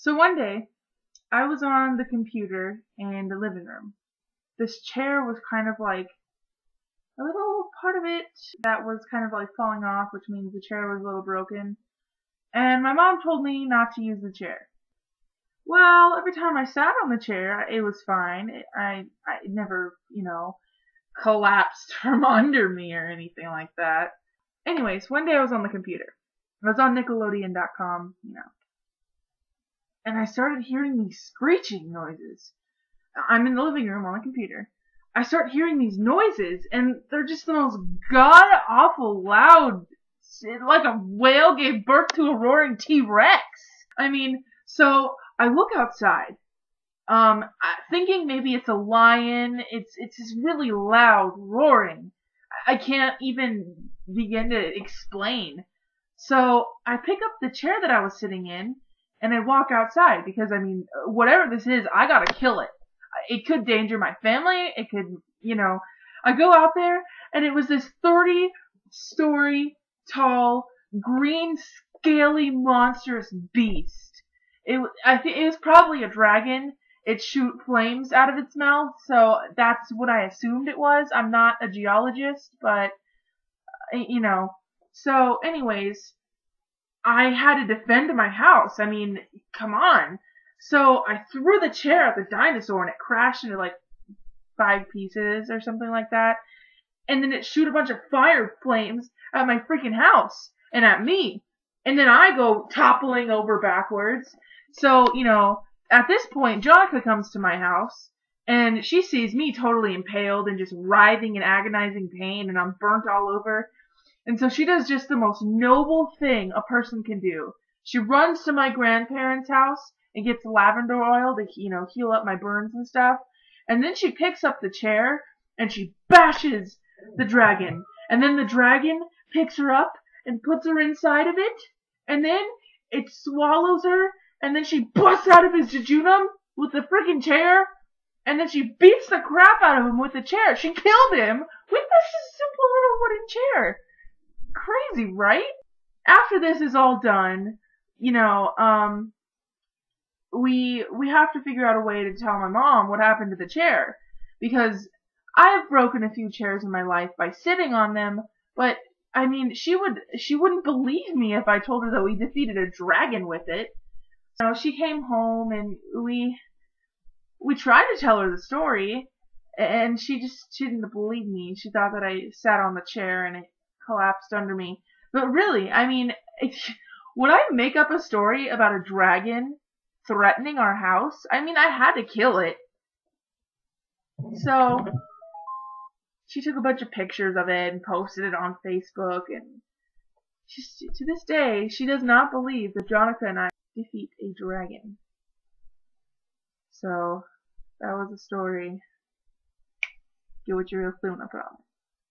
So one day, I was on the computer in the living room. This chair was kind of like a little part of it that was kind of like falling off, which means the chair was a little broken. And my mom told me not to use the chair. Well, every time I sat on the chair, it was fine. I never, collapsed from under me or anything like that. Anyways, one day I was on the computer. I was on Nickelodeon.com, and I started hearing these screeching noises. I'm in the living room on the computer. I start hearing these noises, and they're just the most god-awful loud, like a whale gave birth to a roaring T-Rex. So I look outside, thinking maybe it's a lion. It's this really loud roaring. I can't even begin to explain. So I pick up the chair that I was sitting in, and I walk outside because, whatever this is, I gotta kill it. It could danger my family. It could, I go out there, and it was this 30-story tall, green, scaly, monstrous beast. I think it was probably a dragon. It shoot flames out of its mouth, so that's what I assumed it was. I'm not a geologist, but, So, anyways, I had to defend my house. Come on. So I threw the chair at the dinosaur and it crashed into like 5 pieces or something like that. And then it shoot a bunch of fire flames at my freaking house and at me. And then I go toppling over backwards. So, at this point, Jonica comes to my house and she sees me totally impaled and just writhing in agonizing pain, and I'm burnt all over. And so she does just the most noble thing a person can do. She runs to my grandparents' house and gets lavender oil to, heal up my burns and stuff. And then she picks up the chair and she bashes the dragon. And then the dragon picks her up and puts her inside of it. And then it swallows her. And then she busts out of his jejunum with the freaking chair. And then she beats the crap out of him with the chair. She killed him with this simple little wooden chair. Crazy, right? After this is all done, we have to figure out a way to tell my mom what happened to the chair, because I have broken a few chairs in my life by sitting on them, but she wouldn't believe me if I told her that we defeated a dragon with it. So she came home and we tried to tell her the story, and she didn't believe me. She thought that I sat on the chair and it collapsed under me. But really, would I make up a story about a dragon threatening our house? I had to kill it. So she took a bunch of pictures of it and posted it on Facebook, and to this day, she does not believe that Jonica and I defeat a dragon. So that was the story. Get what you real soon, I promise.